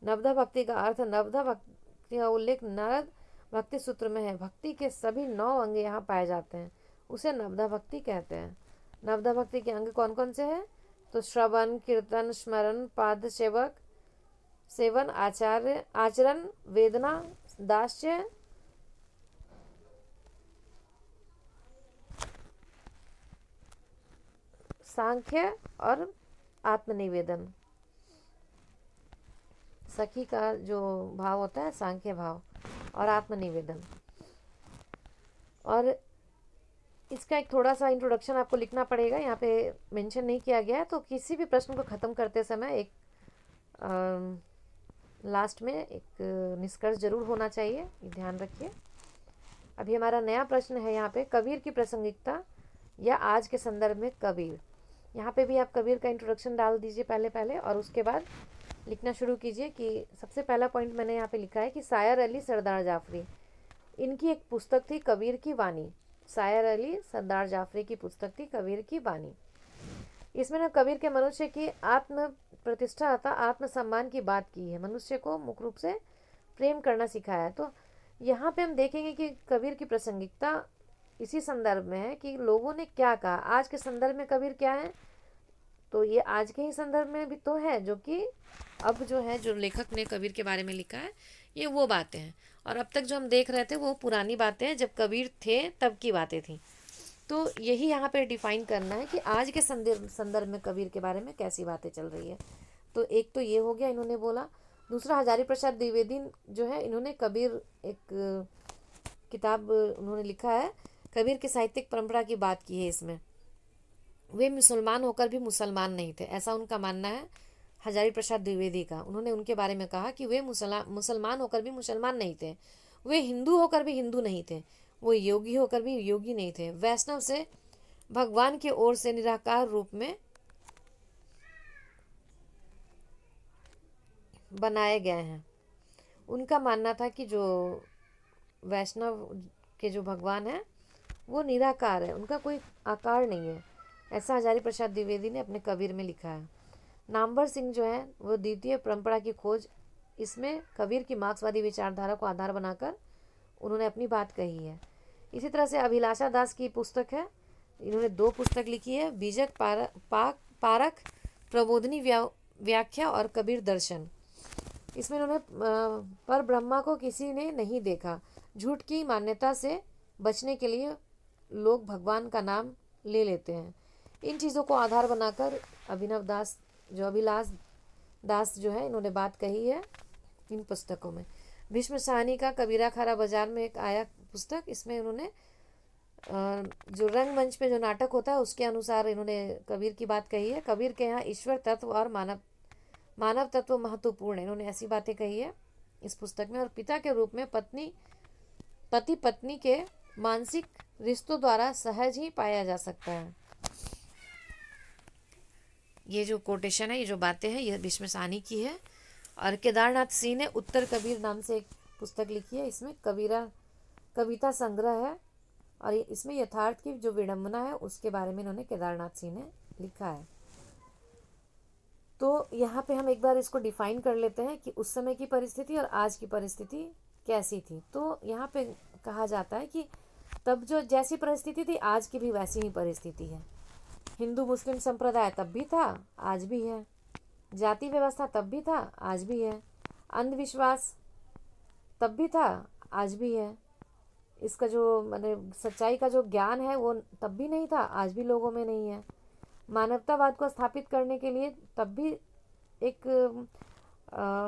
नवधा भक्ति का अर्थ, नवधा भक्ति का उल्लेख नारद भक्ति सूत्र में है। भक्ति के सभी 9 अंग यहाँ पाए जाते हैं, उसे नवधा भक्ति कहते हैं। नवधा भक्ति के अंग कौन कौन से हैं? तो श्रवण, कीर्तन, स्मरण, पाद सेवन, आचरण, वेदना, दास्य, सांख्य और आत्मनिवेदन। सखी का जो भाव होता है सांख्य भाव और आत्मनिवेदन। और इसका एक थोड़ा सा इंट्रोडक्शन आपको लिखना पड़ेगा, यहाँ पे मेंशन नहीं किया गया है। तो किसी भी प्रश्न को ख़त्म करते समय एक लास्ट में एक निष्कर्ष जरूर होना चाहिए, ये ध्यान रखिए। अभी हमारा नया प्रश्न है यहाँ पे, कबीर की प्रासंगिकता या आज के संदर्भ में कबीर। यहाँ पे भी आप कबीर का इंट्रोडक्शन डाल दीजिए पहले और उसके बाद लिखना शुरू कीजिए कि सबसे पहला पॉइंट मैंने यहाँ पे लिखा है कि सायर अली सरदार जाफरी, इनकी एक पुस्तक थी कबीर की वाणी। सायर अली सरदार जाफरी की पुस्तक थी कबीर की वाणी। इसमें ना कबीर के मनुष्य की आत्म प्रतिष्ठा अर्थात आत्मसम्मान की बात की है, मनुष्य को मुख्य रूप से प्रेम करना सिखाया है। तो यहाँ पे हम देखेंगे कि कबीर की प्रासंगिकता इसी संदर्भ में है कि लोगों ने क्या कहा। आज के संदर्भ में कबीर क्या है, तो ये आज के ही संदर्भ में भी तो है, जो कि अब जो है जो लेखक ने कबीर के बारे में लिखा है ये वो बातें हैं। और अब तक जो हम देख रहे थे वो पुरानी बातें हैं, जब कबीर थे तब की बातें थी। तो यही यहाँ पे डिफाइन करना है कि आज के संदर्भ में कबीर के बारे में कैसी बातें चल रही है। तो एक तो ये हो गया इन्होंने बोला। दूसरा, हजारी प्रसाद द्विवेदी जो है, इन्होंने कबीर एक किताब उन्होंने लिखा है, कबीर की साहित्यिक परंपरा की बात की है इसमें। वे मुसलमान होकर भी मुसलमान नहीं थे, ऐसा उनका मानना है हजारी प्रसाद द्विवेदी का। उन्होंने उनके बारे में कहा कि वे मुसलमान होकर भी मुसलमान नहीं थे, वे हिंदू होकर भी हिंदू नहीं थे, वो योगी होकर भी योगी नहीं थे, वैष्णव से भगवान की ओर से निराकार रूप में बनाए गए हैं। उनका मानना था कि जो वैष्णव के जो भगवान है वो निराकार है, उनका कोई आकार नहीं है, ऐसा हजारी प्रसाद द्विवेदी ने अपने कबीर में लिखा है। नामवर सिंह जो है वो द्वितीय परंपरा की खोज, इसमें कबीर की मार्क्सवादी विचारधारा को आधार बनाकर उन्होंने अपनी बात कही है। इसी तरह से अभिलाषा दास की पुस्तक है, इन्होंने 2 पुस्तक लिखी है, बीजक पारक प्रबोधनी व्याख्या और कबीर दर्शन। इसमें उन्होंने पर ब्रह्मा को किसी ने नहीं देखा, झूठ की मान्यता से बचने के लिए लोग भगवान का नाम ले लेते हैं। इन चीज़ों को आधार बनाकर अभिलाष दास जो है इन्होंने बात कही है इन पुस्तकों में। भीष्म साहनी का कबीरा खारा बाजार में एक आया पुस्तक, इसमें उन्होंने जो रंगमंच में जो नाटक होता है उसके अनुसार इन्होंने कबीर की बात कही है। कबीर के यहाँ ईश्वर तत्व और मानव तत्व महत्वपूर्ण है, इन्होंने ऐसी बातें कही है इस पुस्तक में। और पिता के रूप में पति पत्नी के मानसिक रिश्तों द्वारा सहज ही पाया जा सकता है। ये जो कोटेशन है, ये जो बातें हैं, ये भीष्म साहनी की है। और केदारनाथ सिंह ने उत्तर कबीर नाम से एक पुस्तक लिखी है, इसमें कविता संग्रह है और इसमें यथार्थ की जो विडंबना है उसके बारे में इन्होंने केदारनाथ सिंह ने लिखा है। तो यहाँ पे हम एक बार इसको डिफाइन कर लेते हैं कि उस समय की परिस्थिति और आज की परिस्थिति कैसी थी। तो यहाँ पे कहा जाता है कि तब जो जैसी परिस्थिति थी आज की भी वैसी ही परिस्थिति है। हिंदू मुस्लिम संप्रदाय तब भी था, आज भी है। जाति व्यवस्था तब भी था, आज भी है। अंधविश्वास तब भी था, आज भी है। इसका जो माने सच्चाई का जो ज्ञान है वो तब भी नहीं था, आज भी लोगों में नहीं है। मानवतावाद को स्थापित करने के लिए तब भी एक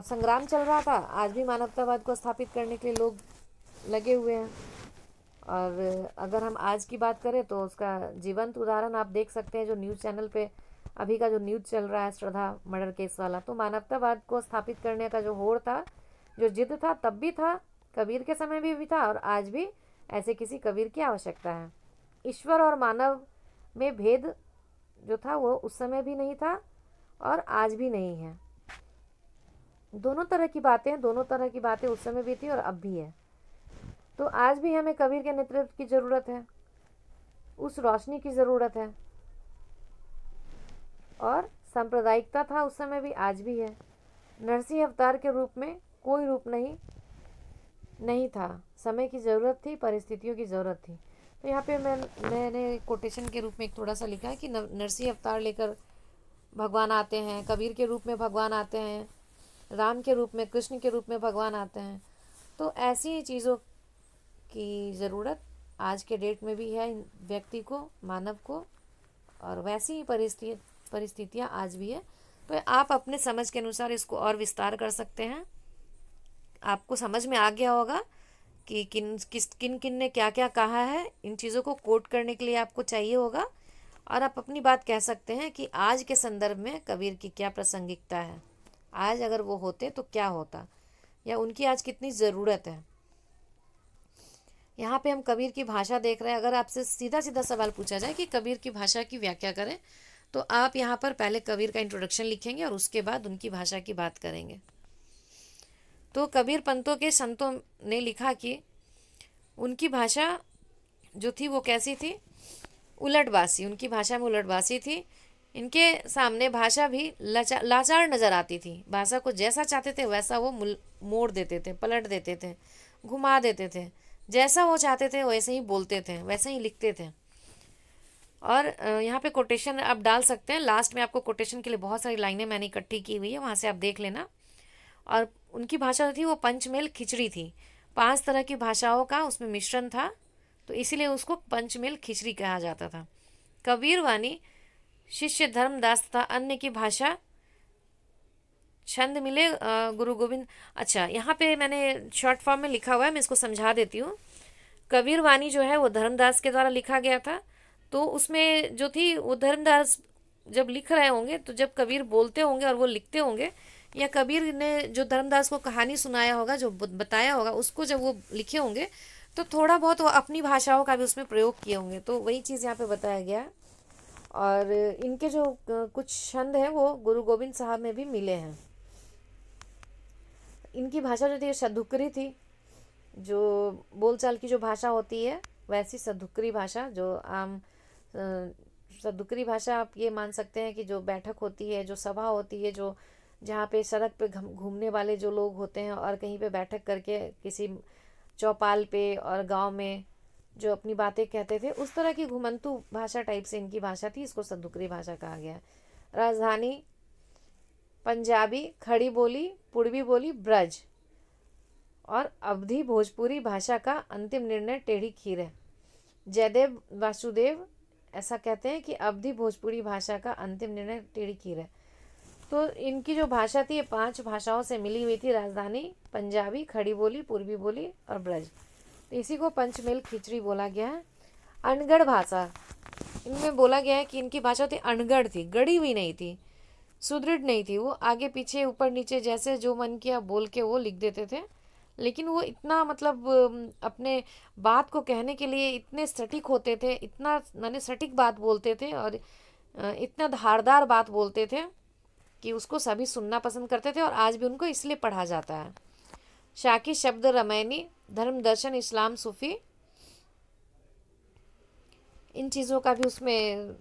संग्राम चल रहा था, आज भी मानवतावाद को स्थापित करने के लिए लोग लगे हुए हैं। और अगर हम आज की बात करें तो उसका जीवंत उदाहरण आप देख सकते हैं, जो न्यूज़ चैनल पे अभी का जो न्यूज़ चल रहा है श्रद्धा मर्डर केस वाला। तो मानवतावाद को स्थापित करने का जो होड़ था, जो जिद था, तब भी था, कबीर के समय भी था और आज भी ऐसे किसी कबीर की आवश्यकता है। ईश्वर और मानव में भेद जो था वो उस समय भी नहीं था और आज भी नहीं है। दोनों तरह की बातें उस समय भी थी और अब भी है। तो आज भी हमें कबीर के नेतृत्व की ज़रूरत है, उस रोशनी की ज़रूरत है। और सांप्रदायिकता था उस समय भी, आज भी है। नरसिंह अवतार के रूप में कोई रूप नहीं था, समय की ज़रूरत थी, परिस्थितियों की ज़रूरत थी। तो यहाँ पे मैंने कोटेशन के रूप में एक थोड़ा सा लिखा है कि नरसिंह अवतार लेकर भगवान आते हैं, कबीर के रूप में भगवान आते हैं, राम के रूप में, कृष्ण के रूप में भगवान आते हैं। तो ऐसी चीज़ों की ज़रूरत आज के डेट में भी है व्यक्ति को, मानव को, और वैसी ही परिस्थितियाँ आज भी है। तो आप अपने समझ के अनुसार इसको और विस्तार कर सकते हैं। आपको समझ में आ गया होगा कि किन किन ने क्या क्या कहा है, इन चीज़ों को कोट करने के लिए आपको चाहिए होगा, और आप अपनी बात कह सकते हैं कि आज के संदर्भ में कबीर की क्या प्रासंगिकता है, आज अगर वो होते तो क्या होता, या उनकी आज कितनी ज़रूरत है। यहाँ पे हम कबीर की भाषा देख रहे हैं। अगर आपसे सीधा सीधा सवाल पूछा जाए कि कबीर की भाषा की व्याख्या करें, तो आप यहाँ पर पहले कबीर का इंट्रोडक्शन लिखेंगे और उसके बाद उनकी भाषा की बात करेंगे। तो कबीर पंथों के संतों ने लिखा कि उनकी भाषा जो थी वो कैसी थी, उलटबासी, उनकी भाषा में उलटबासी थी। इनके सामने भाषा भी लाचार नज़र आती थी। भाषा को जैसा चाहते थे वैसा वो मोड़ देते थे, पलट देते थे, घुमा देते थे, जैसा वो चाहते थे वैसे ही बोलते थे, वैसे ही लिखते थे। और यहाँ पे कोटेशन आप डाल सकते हैं, लास्ट में आपको कोटेशन के लिए बहुत सारी लाइनें मैंने इकट्ठी की हुई है, वहाँ से आप देख लेना। और उनकी भाषा थी वो पंचमेल खिचड़ी थी, 5 तरह की भाषाओं का उसमें मिश्रण था, तो इसीलिए उसको पंचमेल खिचड़ी कहा जाता था। कबीर वाणी शिष्य धर्मदास तथा अन्य की भाषा छंद मिले गुरु गोविंद। अच्छा, यहाँ पे मैंने शॉर्ट फॉर्म में लिखा हुआ है, मैं इसको समझा देती हूँ। कबीर वाणी जो है वो धर्मदास के द्वारा लिखा गया था, तो उसमें जो थी वो धर्मदास जब लिख रहे होंगे, तो जब कबीर बोलते होंगे और वो लिखते होंगे, या कबीर ने जो धर्मदास को कहानी सुनाया होगा, जो बताया होगा, उसको जब वो लिखे होंगे, तो थोड़ा बहुत वो अपनी भाषाओं का भी उसमें प्रयोग किए होंगे। तो वही चीज़ यहाँ पे बताया गया। और इनके जो कुछ छंद हैं वो गुरु गोविंद साहब में भी मिले हैं। इनकी भाषा जो थी सदुक्री थी, जो बोलचाल की जो भाषा होती है वैसी सदुक्री भाषा, जो आम सदुक्री भाषा आप ये मान सकते हैं कि जो बैठक होती है, जो सभा होती है, जो जहाँ पे सड़क पे घूमने वाले जो लोग होते हैं और कहीं पे बैठक करके किसी चौपाल पे और गांव में जो अपनी बातें कहते थे, उस तरह की घुमंतु भाषा टाइप से इनकी भाषा थी, इसको सदुक्री भाषा कहा गया। राजधानी पंजाबी, खड़ी बोली, पूर्वी बोली, ब्रज और अवधी भोजपुरी भाषा का अंतिम निर्णय टेढ़ी खीर है। जयदेव वासुदेव ऐसा कहते हैं कि अवधी भोजपुरी भाषा का अंतिम निर्णय टेढ़ी खीर है। तो इनकी जो भाषा थी ये 5 भाषाओं से मिली हुई थी, राजधानी, पंजाबी, खड़ी बोली, पूर्वी बोली और ब्रज। तो इसी को पंचमेल खिचड़ी बोला गया है। अनगढ़ भाषा, इनमें बोला गया है कि इनकी भाषा थी अनगढ़ थी, गढ़ी हुई नहीं थी, सुदृढ़ नहीं थी, वो आगे पीछे ऊपर नीचे जैसे जो मन किया बोल के वो लिख देते थे। लेकिन वो इतना मतलब अपने बात को कहने के लिए इतने सटीक होते थे, इतना माने सटीक बात बोलते थे और इतना धारदार बात बोलते थे कि उसको सभी सुनना पसंद करते थे, और आज भी उनको इसलिए पढ़ा जाता है। शाकी शब्द रमैनी, धर्म दर्शन इस्लाम सूफी, इन चीज़ों का भी उसमें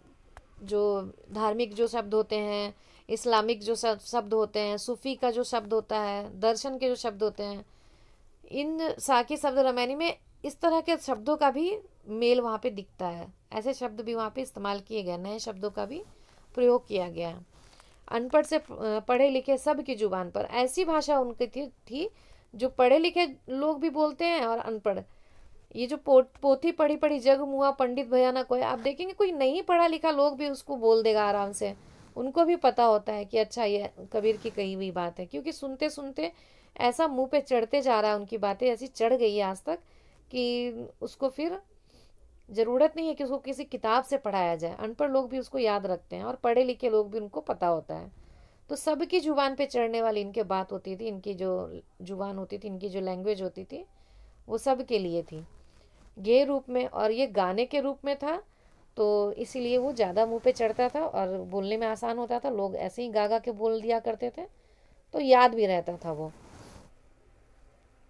जो धार्मिक जो शब्द होते हैं, इस्लामिक जो शब्द होते हैं, सूफी का जो शब्द होता है, दर्शन के जो शब्द होते हैं, इन साकी शब्द रमैनी में इस तरह के शब्दों का भी मेल वहाँ पे दिखता है। ऐसे शब्द भी वहाँ पे इस्तेमाल किए गए, नए शब्दों का भी प्रयोग किया गया है। अनपढ़ से पढ़े लिखे सब की जुबान पर, ऐसी भाषा उनकी थी जो पढ़े लिखे लोग भी बोलते हैं और अनपढ़, ये जो पोथी पढ़ी पढ़ी जग मुआ पंडित भया ना कोई, आप देखेंगे कोई नहीं पढ़ा लिखा लोग भी उसको बोल देगा आराम से, उनको भी पता होता है कि अच्छा ये कबीर की कही हुई बात है, क्योंकि सुनते सुनते ऐसा मुंह पे चढ़ते जा रहा है, उनकी बातें ऐसी चढ़ गई है आज तक कि उसको फिर ज़रूरत नहीं है कि उसको किसी किताब से पढ़ाया जाए। अनपढ़ लोग भी उसको याद रखते हैं और पढ़े लिखे लोग भी उनको पता होता है। तो सबकी जुबान पे चढ़ने वाली इनके बात होती थी, इनकी जो जुबान होती थी, इनकी जो लैंग्वेज होती थी, वो सब के लिए थी, गेय रूप में, और ये गाने के रूप में था, तो इसीलिए वो ज़्यादा मुंह पे चढ़ता था और बोलने में आसान होता था। लोग ऐसे ही गा गा के बोल दिया करते थे, तो याद भी रहता था वो।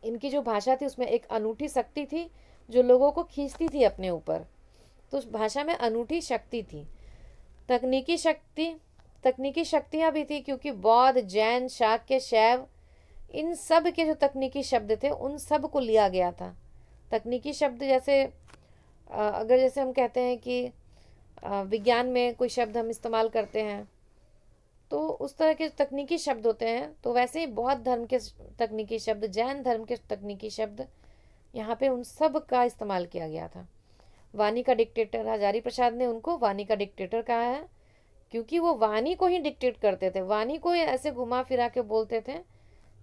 इनकी जो भाषा थी उसमें एक अनूठी शक्ति थी जो लोगों को खींचती थी अपने ऊपर, तो उस भाषा में अनूठी शक्ति थी। तकनीकी शक्तियाँ भी थी, क्योंकि बौद्ध, जैन, शाक्य, शैव, इन सब के जो तकनीकी शब्द थे उन सब को लिया गया था। तकनीकी शब्द जैसे अगर जैसे हम कहते हैं कि विज्ञान में कोई शब्द हम इस्तेमाल करते हैं, तो उस तरह के तकनीकी शब्द होते हैं, तो वैसे ही बौद्ध धर्म के तकनीकी शब्द, जैन धर्म के तकनीकी शब्द, यहाँ पे उन सब का इस्तेमाल किया गया था। वाणी का डिक्टेटर, हजारी प्रसाद ने उनको वाणी का डिक्टेटर कहा है, क्योंकि वो वाणी को ही डिक्टेट करते थे, वाणी को ऐसे घुमा फिरा के बोलते थे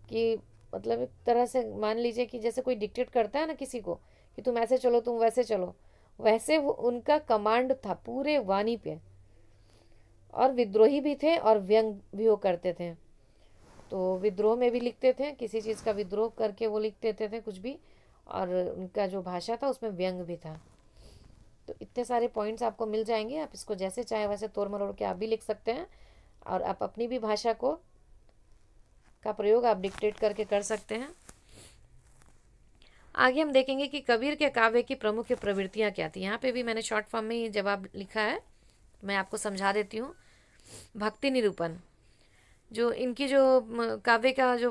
कि मतलब एक तरह से मान लीजिए कि जैसे कोई डिक्टेट करता है ना किसी को कि तुम ऐसे चलो तुम वैसे चलो, वैसे वो उनका कमांड था पूरे वाणी पे। और विद्रोही भी थे और व्यंग भी वो करते थे। तो विद्रोह में भी लिखते थे, किसी चीज़ का विद्रोह करके वो लिख देते थे कुछ भी। और उनका जो भाषा था उसमें व्यंग भी था। तो इतने सारे पॉइंट्स आपको मिल जाएंगे, आप इसको जैसे चाहे वैसे तोड़ मरोड़ के आप भी लिख सकते हैं। और आप अपनी भी भाषा को का प्रयोग आप डिक्टेट करके कर सकते हैं। आगे हम देखेंगे कि कबीर के काव्य की प्रमुख प्रवृत्तियाँ क्या थी। यहाँ पे भी मैंने शॉर्ट फॉर्म में ही जवाब लिखा है, मैं आपको समझा देती हूँ। भक्ति निरूपण, जो इनकी जो काव्य का जो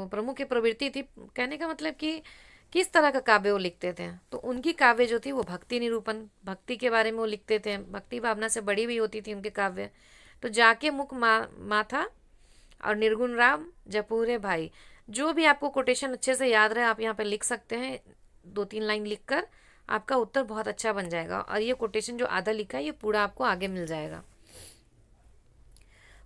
प्रमुख प्रवृत्ति थी, कहने का मतलब कि किस तरह का काव्य वो लिखते थे। तो उनकी काव्य जो थी वो भक्ति निरूपण, भक्ति के बारे में वो लिखते थे, भक्ति भावना से बड़ी हुई होती थी उनके काव्य। तो जाके मुख माथा और निर्गुण राम जपूरे भाई, जो भी आपको कोटेशन अच्छे से याद रहे आप यहाँ पे लिख सकते हैं। 2-3 लाइन लिखकर आपका उत्तर बहुत अच्छा बन जाएगा। और ये कोटेशन जो आधा लिखा है ये पूरा आपको आगे मिल जाएगा।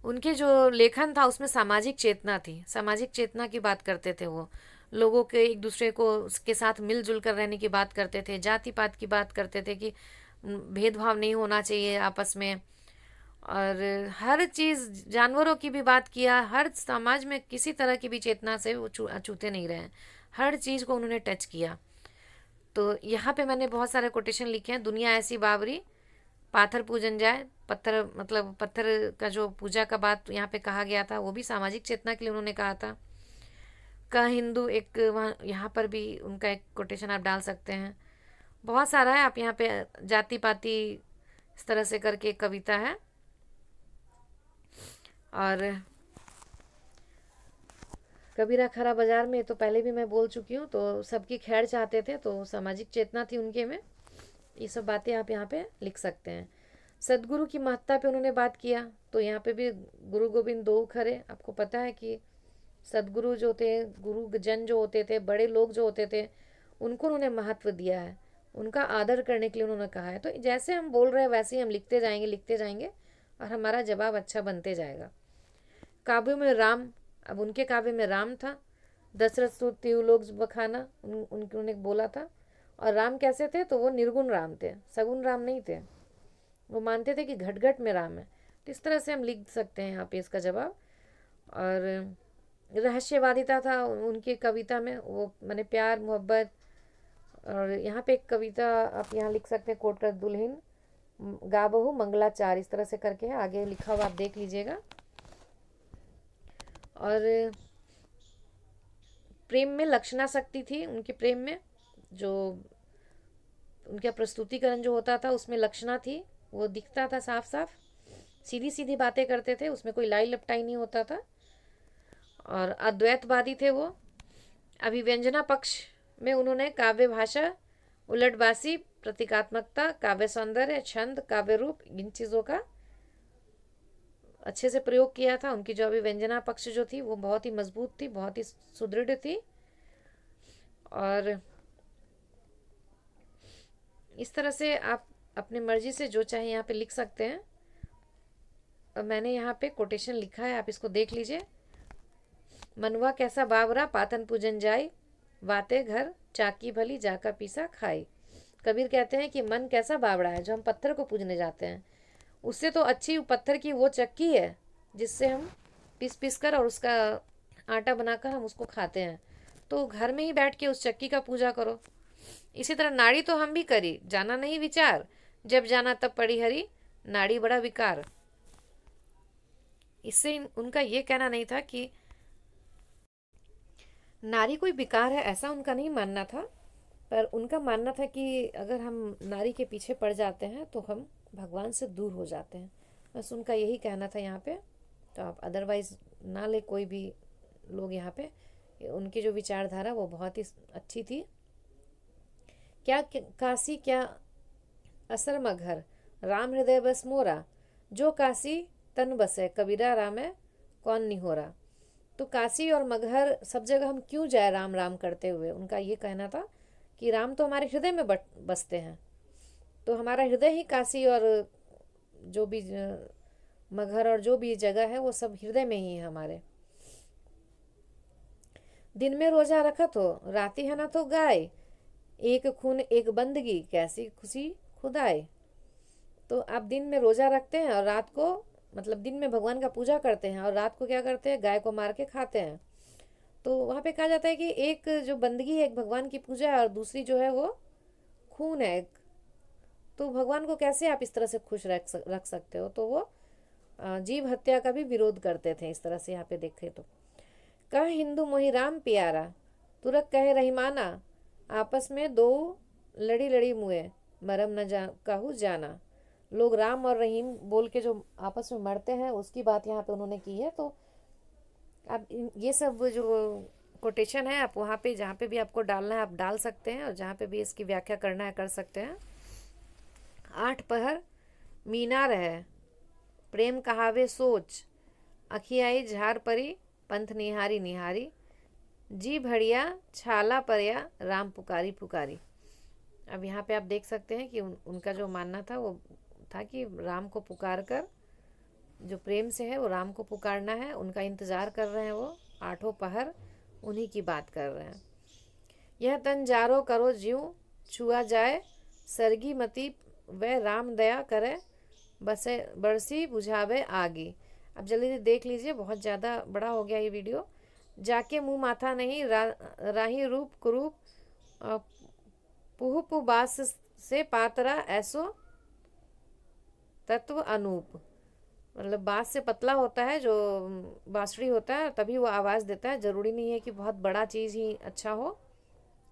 उनके जो लेखन था उसमें सामाजिक चेतना थी, सामाजिक चेतना की बात करते थे वो। लोगों के एक दूसरे को उसके साथ मिलजुल कर रहने की बात करते थे, जाति पात की बात करते थे कि भेदभाव नहीं होना चाहिए आपस में। और हर चीज़, जानवरों की भी बात किया, हर समाज में किसी तरह की भी चेतना से वो अछूते नहीं रहे, हर चीज़ को उन्होंने टच किया। तो यहाँ पे मैंने बहुत सारे कोटेशन लिखे हैं। दुनिया ऐसी बावरी, पाथर पूजन जाए, पत्थर मतलब पत्थर का जो पूजा का बात यहाँ पे कहा गया था वो भी सामाजिक चेतना के लिए उन्होंने कहा था। का हिंदू एक वहाँ यहाँ पर भी उनका एक कोटेशन आप डाल सकते हैं। बहुत सारा है, आप यहाँ पे जाति पाति इस तरह से करके एक कविता है। और कबीरा खरा बाजार में तो पहले भी मैं बोल चुकी हूँ, तो सबकी खैर चाहते थे, तो सामाजिक चेतना थी उनके में। ये सब बातें आप यहाँ पे लिख सकते हैं। सदगुरु की महत्ता पे उन्होंने बात किया, तो यहाँ पे भी गुरु गोविंद दो खरे। आपको पता है कि सदगुरु जो थे, गुरु जन जो होते थे, बड़े लोग जो होते थे, उनको उन्होंने महत्व दिया है, उनका आदर करने के लिए उन्होंने कहा है। तो जैसे हम बोल रहे हैं वैसे ही हम लिखते जाएंगे और हमारा जवाब अच्छा बनते जाएगा। काव्यों में राम, अब उनके काव्य में राम था। दशरथ स्तुति लोग बखाना उन्होंने बोला था। और राम कैसे थे, तो वो निर्गुण राम थे, सगुण राम नहीं थे। वो मानते थे कि घट घट में राम है। तो इस तरह से हम लिख सकते हैं यहाँ पे इसका जवाब। और रहस्यवादिता था उनकी कविता में, वो मैंने प्यार मोहब्बत। और यहाँ पे एक कविता आप यहाँ लिख सकते हैं, कोटर दुल्हन गाबहू मंगलाचार, इस तरह से करके है, आगे लिखा हुआ आप देख लीजिएगा। और प्रेम में लक्षणा शक्ति थी उनके प्रेम में, जो उनका प्रस्तुतिकरण जो होता था उसमें लक्षणा थी, वो दिखता था साफ साफ। सीधी सीधी बातें करते थे, उसमें कोई लाई लपटाई नहीं होता था। और अद्वैतवादी थे वो। अभिव्यंजना पक्ष में उन्होंने काव्य भाषा, उलटबासी, प्रतीकात्मकता, काव्य सौंदर्य, छंद, काव्य रूप, इन चीज़ों का अच्छे से प्रयोग किया था। उनकी जो अभिव्यंजना पक्ष जो थी वो बहुत ही मजबूत थी, बहुत ही सुदृढ़ थी। और इस तरह से आप अपने मर्जी से जो चाहे यहाँ पे लिख सकते हैं। और मैंने यहाँ पे कोटेशन लिखा है, आप इसको देख लीजिए। मनवा कैसा बावरा, पातन पूजन जाई, वाते घर चाकी भली, जाका पीसा खाई। कबीर कहते हैं कि मन कैसा बावड़ा है, जो हम पत्थर को पूजने जाते हैं, उससे तो अच्छी पत्थर की वो चक्की है जिससे हम पीस कर और उसका आटा बनाकर हम उसको खाते हैं। तो घर में ही बैठ के उस चक्की का पूजा करो। इसी तरह नाड़ी तो हम भी करी, जाना नहीं विचार, जब जाना तब पड़ी हरी, नाड़ी बड़ा विकार। इससे उनका ये कहना नहीं था कि नारी कोई विकार है, ऐसा उनका नहीं मानना था। पर उनका मानना था कि अगर हम नारी के पीछे पड़ जाते हैं तो हम भगवान से दूर हो जाते हैं, बस उनका यही कहना था यहाँ पे। तो आप अदरवाइज ना ले कोई भी लोग यहाँ पे, उनकी जो विचारधारा वो बहुत ही अच्छी थी। क्या काशी क्या असर मघर, राम हृदय बस मोरा, जो काशी तन बसे, कबीरा राम है कौन निहोरा। तो काशी और मगहर सब जगह हम क्यों जाए राम राम करते हुए, उनका ये कहना था कि राम तो हमारे हृदय में बसते हैं, तो हमारा हृदय ही काशी और जो भी मगहर और जो भी जगह है वो सब हृदय में ही है हमारे। दिन में रोजा रखत हो, राती है ना तो गाय, एक खून एक बंदगी, कैसी खुशी खुदाए। तो आप दिन में रोजा रखते हैं और रात को, मतलब दिन में भगवान का पूजा करते हैं और रात को क्या करते हैं, गाय को मार के खाते हैं। तो वहाँ पे कहा जाता है कि एक जो बंदगी है, एक भगवान की पूजा है, और दूसरी जो है वो खून है एक। तो भगवान को कैसे आप इस तरह से खुश रख सकते हो। तो वो जीव हत्या का भी विरोध करते थे इस तरह से। यहाँ पे देखे तो कह हिंदू मोहि राम प्यारा, तुरक कहे रहीमाना, आपस में दो लड़ी लड़ी मुए, मरम न जा काहू जाना। लोग राम और रहीम बोल के जो आपस में मरते हैं उसकी बात यहाँ पे उन्होंने की है। तो आप ये सब जो कोटेशन है आप वहाँ पे जहाँ पे भी आपको डालना है आप डाल सकते हैं, और जहाँ पे भी इसकी व्याख्या करना है कर सकते हैं। 8 पहर मीनार है, प्रेम कहावे सोच, अखियाई झार परी, पंथ निहारी निहारी, जी भड़िया छाला परया, राम पुकारी पुकारी। अब यहाँ पे आप देख सकते हैं कि उनका जो मानना था वो था कि राम को पुकार कर, जो प्रेम से है वो राम को पुकारना है, उनका इंतज़ार कर रहे हैं, वो 8 पहर उन्हीं की बात कर रहे हैं। यह तन जारो करो ज्यों छुआ जाए, सरगी मती वह राम दया करे, बसे बरसी बुझावे आगी। अब जल्दी देख लीजिए, बहुत ज़्यादा बड़ा हो गया ये वीडियो। जाके मुँह माथा नहीं, राही रूप कुरूप, पुह पुबास से पातरा ऐसो तत्व अनूप। मतलब बाँस से पतला होता है जो बांसुरी होता है, तभी वो आवाज़ देता है। ज़रूरी नहीं है कि बहुत बड़ा चीज़ ही अच्छा हो।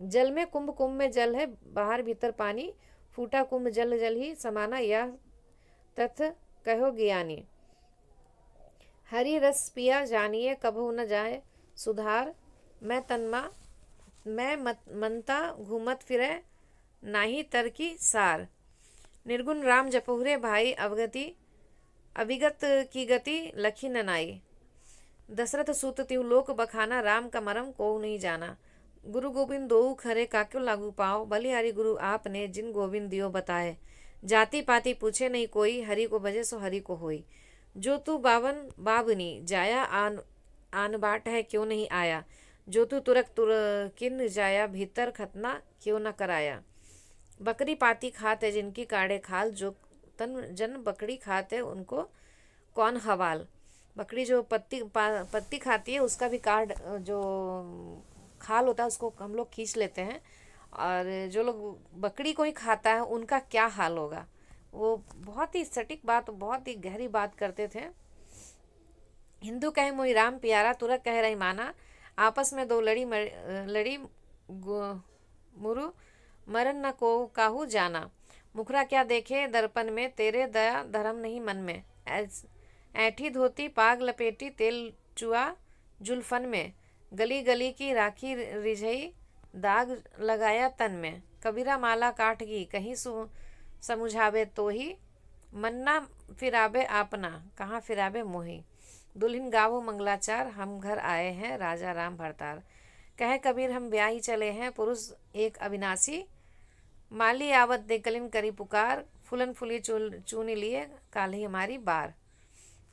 जल में कुंभ, कुंभ में जल है, बाहर भीतर पानी, फूटा कुंभ जल जल ही समाना, यह तथ कहो ज्ञानी। हरि रस पिया जानिए, कभू न जाए सुधार, मैं तन्मा मैं मनता घूमत फिरे, नाही तर की सार। निर्गुण राम जपहुरे भाई, अवगति अविगत की गति लखी ननाई। दशरथ सूत त्यू लोक बखाना, राम का मरम को नहीं जाना। गुरु गोविंद दोऊ खरे काक्यो लागू पाओ, बलिहारी गुरु आपने जिन गोविंद दियो बताए। जाति पाति पूछे नहीं कोई, हरि को भजे सो हरि को होई। जो तू बावन बाबनी जाया, आन बाट है क्यों नहीं आया। जो तू तुरक तुर किन जाया, भीतर खतना क्यों न कराया। बकरी पाती खाते जिनकी काढ़े खाल, जो तन जन बकरी खाते उनको कौन हवाल। बकरी जो पत्ती खाती है उसका भी काढ़ जो खाल होता है उसको हम लोग खींच लेते हैं, और जो लोग बकरी को ही खाता है उनका क्या हाल होगा। वो बहुत ही सटीक बात, बहुत ही गहरी बात करते थे। हिंदू कहे मोहि राम प्यारा, तुरक कहे रहीमाना, आपस में दो लड़ी मुरु, मरन न को काहू जाना। मुखरा क्या देखे दर्पण में, तेरे दया धर्म नहीं मन में। ऐठी धोती पाग लपेटी, तेल चुआ जुल्फन में। गली गली की राखी रिझई, दाग लगाया तन में। कबीरा माला काट गई कहीं समुझावे तो ही, मन्ना फिराबे आपना कहाँ फिराबे मोही। दुल्हन गावो मंगलाचार, हम घर आए हैं राजा राम भरतार। कहे कबीर हम ब्याही चले हैं, पुरुष एक अविनाशी। माली आवत दे कलिन करी पुकार, फुलन फुली चूनी लिए काली हमारी बार।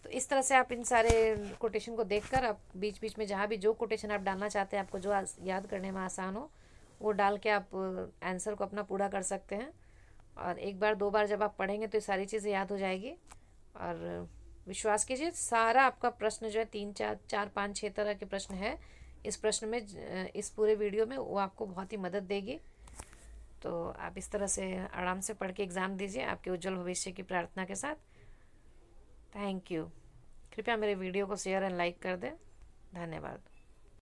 तो इस तरह से आप इन सारे कोटेशन को देखकर आप बीच बीच में जहाँ भी जो कोटेशन आप डालना चाहते हैं, आपको जो याद करने में आसान हो वो डाल के आप आंसर को अपना पूरा कर सकते हैं। और एक बार 2 बार जब आप पढ़ेंगे तो ये सारी चीज़ें याद हो जाएगी। और विश्वास कीजिए सारा आपका प्रश्न जो है 3 4 5 6 तरह के प्रश्न है इस प्रश्न में, इस पूरे वीडियो में, वो आपको बहुत ही मदद देगी। तो आप इस तरह से आराम से पढ़ के एग्ज़ाम दीजिए आपके उज्जवल भविष्य की प्रार्थना के साथ। Thank you. कृपया मेरे वीडियो को शेयर एंड लाइक कर दें। धन्यवाद।